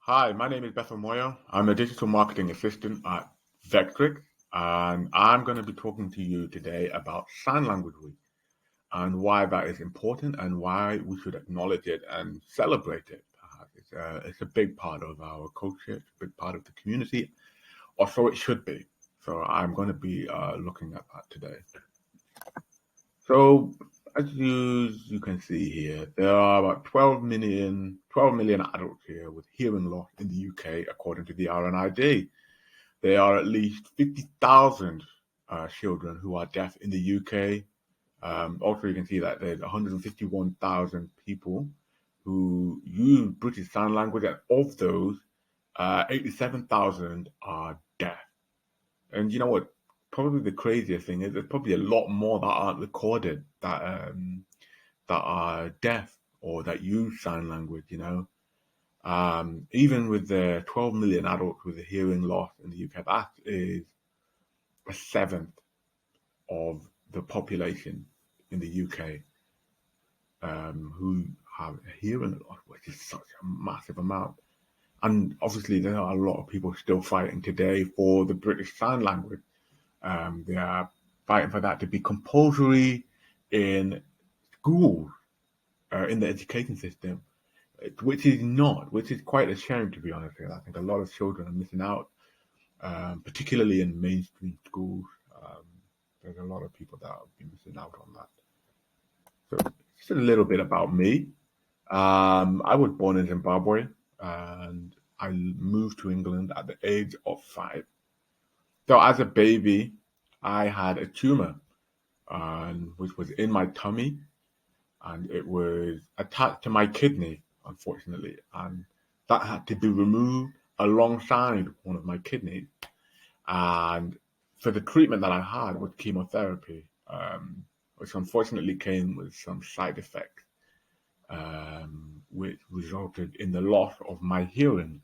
Hi, my name is Bethel Moyo. I'm a digital marketing assistant at Vextrix, and I'm going to be talking to you today about Sign Language Week and why that is important and why we should acknowledge it and celebrate it. It's a big part of our culture, it's a big part of the community, or so it should be. So I'm going to be looking at that today. So as you can see here, there are about 12 million adults here with hearing loss in the UK, according to the RNID. There are at least 50,000 children who are deaf in the UK. Also, you can see that there's 151,000 people who use British Sign Language, and of those, 87,000 are deaf. And you know what? Probably the craziest thing is there's probably a lot more that aren't recorded that are deaf or that use sign language. Even with the 12 million adults with a hearing loss in the UK, that is a seventh of the population in the UK who have a hearing loss, which is such a massive amount. And obviously, there are a lot of people still fighting today for the British Sign Language. They are fighting for that to be compulsory in schools, in the education system, which is not, which is quite a shame, to be honest. I think a lot of children are missing out, particularly in mainstream schools. Um, there's a lot of people that will be missing out on that. So, just a little bit about me. I was born in Zimbabwe and I moved to England at the age of 5. So, as a baby, I had a tumor, which was in my tummy, and it was attached to my kidney, unfortunately, and that had to be removed alongside one of my kidneys. And for the treatment that I had was chemotherapy, which unfortunately came with some side effects, which resulted in the loss of my hearing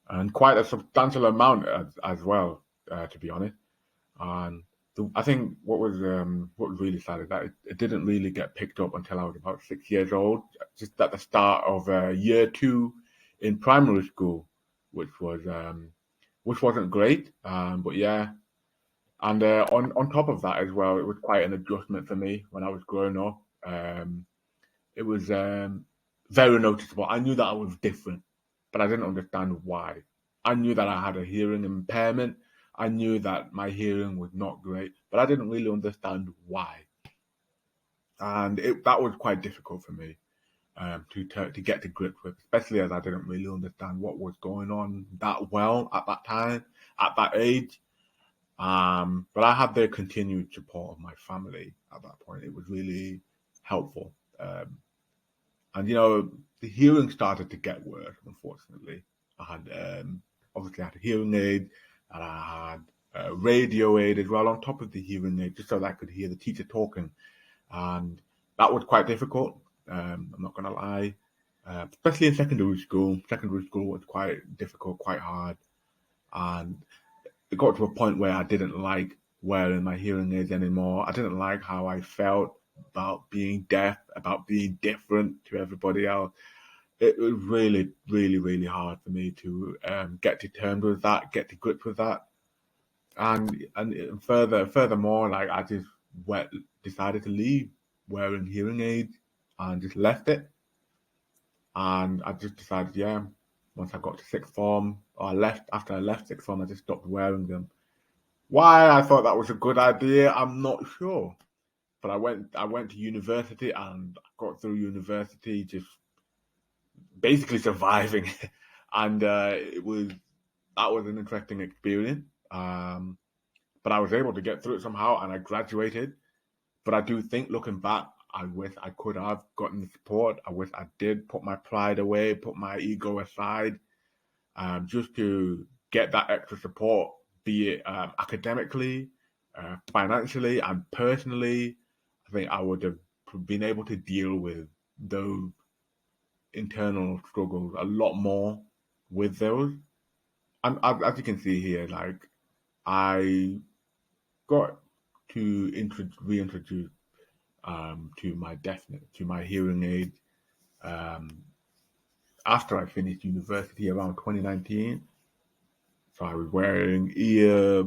and quite a substantial amount as well, to be honest. And I think what was really sad is that it didn't really get picked up until I was about 6 years old, just at the start of year 2 in primary school, which was which wasn't great. But yeah, and on top of that as well, it was quite an adjustment for me when I was growing up. It was very noticeable. I knew that I was different, but I didn't understand why. I knew that I had a hearing impairment. I knew that my hearing was not great, but I didn't really understand why. And that was quite difficult for me to get to grips with, especially as I didn't really understand what was going on that well at that time, at that age. But I had the continued support of my family at that point. It was really helpful. And the hearing started to get worse, unfortunately. I had obviously I had a hearing aid, and I had a radio aid as well on top of the hearing aid, just so that I could hear the teacher talking, and that was quite difficult. I'm not gonna lie, especially in secondary school. Secondary school was quite difficult, quite hard, and it got to a point where I didn't like wearing my hearing aids anymore. I didn't like how I felt about being deaf, about being different to everybody else. It was really, really, really hard for me to get to terms with that, get to grips with that, and furthermore, like I just decided to leave wearing hearing aids and just left it. And I just decided, yeah, once I got to sixth form, or I left after I left sixth form, I just stopped wearing them. Why I thought that was a good idea, I'm not sure. But I went to university and got through university just basically surviving, and that was an interesting experience. But I was able to get through it somehow, and I graduated. But I do think, looking back, I wish I could have gotten the support. I wish I did put my pride away, put my ego aside, just to get that extra support, be it academically, financially, and personally. I think I would have been able to deal with those internal struggles a lot more with those. And as you can see here, like I got to reintroduce to my hearing aid, um, after I finished university around 2019. So I was wearing ear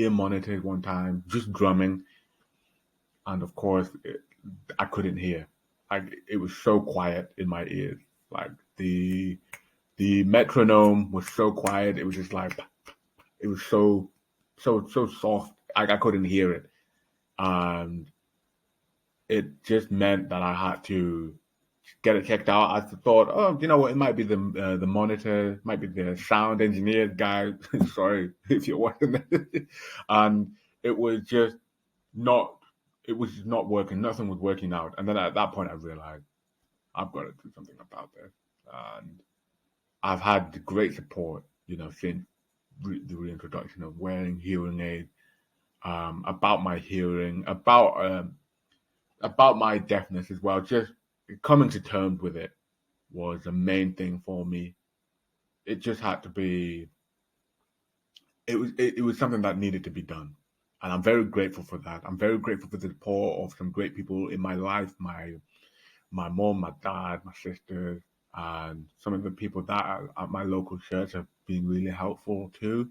monitors one time, just drumming, and of course I couldn't hear. It was so quiet in my ears. Like the metronome was so quiet. It was just like it was so soft. I couldn't hear it, and it just meant that I had to get it checked out. I thought, oh, you know what? It might be the monitor, it might be the sound engineer guy. Sorry if you're watching this, and it was just not. It was just not working. Nothing was working out. And then at that point, I realized I've got to do something about this. And I've had great support, since the reintroduction of wearing hearing aids, about my hearing, about my deafness as well. Just coming to terms with it was the main thing for me. It just had to be. It was something that needed to be done, and I'm very grateful for that. I'm very grateful for the support of some great people in my life, my mom, my dad, my sisters, and some of the people that are at my local church have been really helpful too.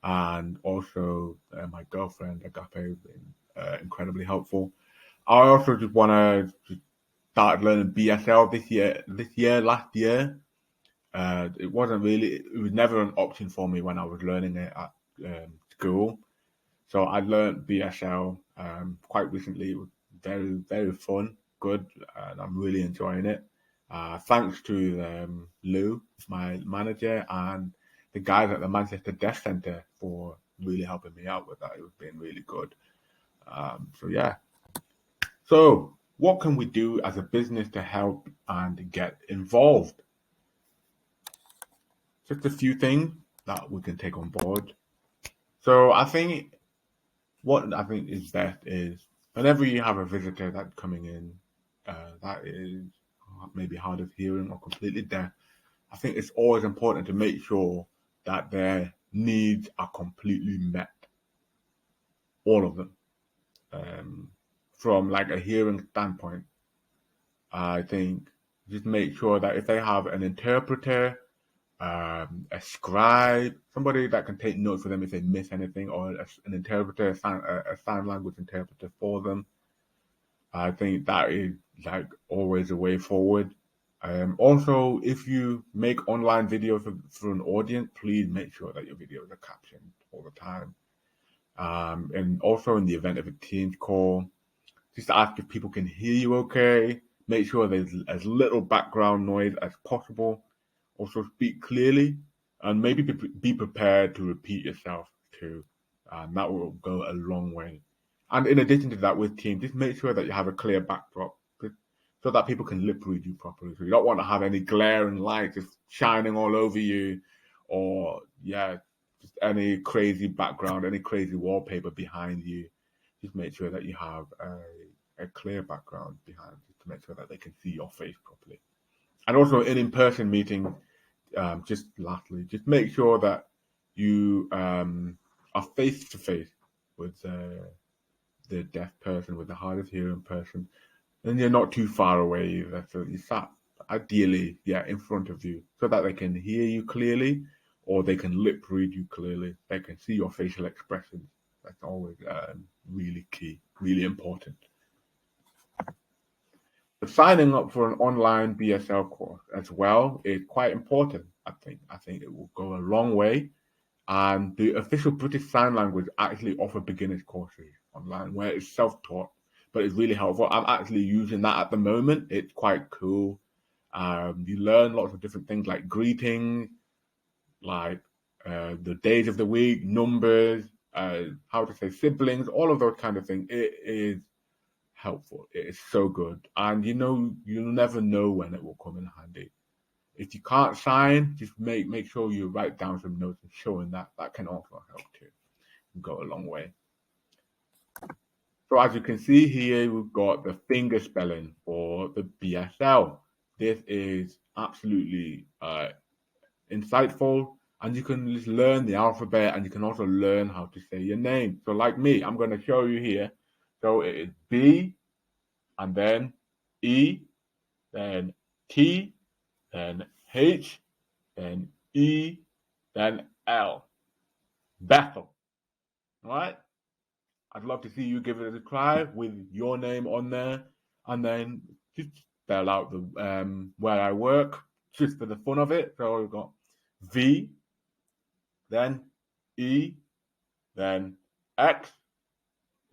And also my girlfriend Agape has been incredibly helpful. I also just want to start learning BSL last year. It wasn't really, it was never an option for me when I was learning it at school. So I learned BSL quite recently. It was very, very fun, good, and I'm really enjoying it. Thanks to Lou, my manager, and the guys at the Manchester Deaf Centre for really helping me out with that. It was been really good. So yeah. So what can we do as a business to help and get involved? Just a few things that we can take on board. So what I think is best is whenever you have a visitor that's coming in that is maybe hard of hearing or completely deaf, I think it's always important to make sure that their needs are completely met, all of them. From like a hearing standpoint, I think just make sure that if they have an interpreter, a scribe, somebody that can take notes for them if they miss anything, or an interpreter, a sign language interpreter for them. I think that is like always a way forward. Also, if you make online videos for an audience, please make sure that your videos are captioned all the time. And also in the event of a Teams call, just ask if people can hear you okay. Make sure there's as little background noise as possible. Also speak clearly, and maybe be prepared to repeat yourself too. And that will go a long way. And in addition to that, with Teams, just make sure that you have a clear backdrop so that people can lip read you properly. So you don't want to have any glaring light just shining all over you, or just any crazy background, any crazy wallpaper behind you. Just make sure that you have a clear background behind, just to make sure that they can see your face properly. And also in-person meeting, just lastly, just make sure that you are face to face with the deaf person, with the hard of hearing person, and you're not too far away either. So you sat ideally, in front of you, so that they can hear you clearly, or they can lip read you clearly. They can see your facial expressions. That's always really key, really important. But signing up for an online BSL course as well is quite important. I think it will go a long way. And the official British Sign Language actually offer beginners courses online where it's self-taught, but it's really helpful. I'm actually using that at the moment. It's quite cool. You learn lots of different things like greetings, like the days of the week, numbers, how to say siblings, all of those kind of things. It is helpful. It is so good. And you'll never know when it will come in handy. If you can't sign, just make sure you write down some notes and showing that. That can also help too. Go a long way. So as you can see here, we've got the finger spelling for the BSL. This is absolutely insightful, and you can just learn the alphabet, and you can also learn how to say your name. So like me, I'm going to show you here. So it is B, and then E, then T, then H, then E, then L. Bethel. All right? I'd love to see you give it a try with your name on there, and then just spell out the where I work just for the fun of it. So we've got V, then E, then X,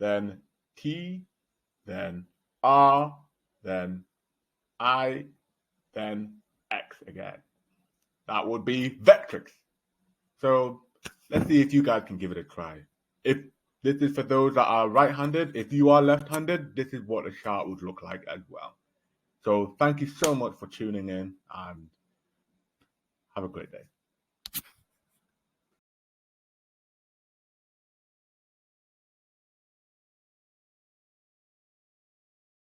then T, then R, then I, then X again. That would be Vextrix. So let's see if you guys can give it a try. If this is for those that are right-handed, if you are left-handed, this is what a chart would look like as well. So thank you so much for tuning in, and have a great day.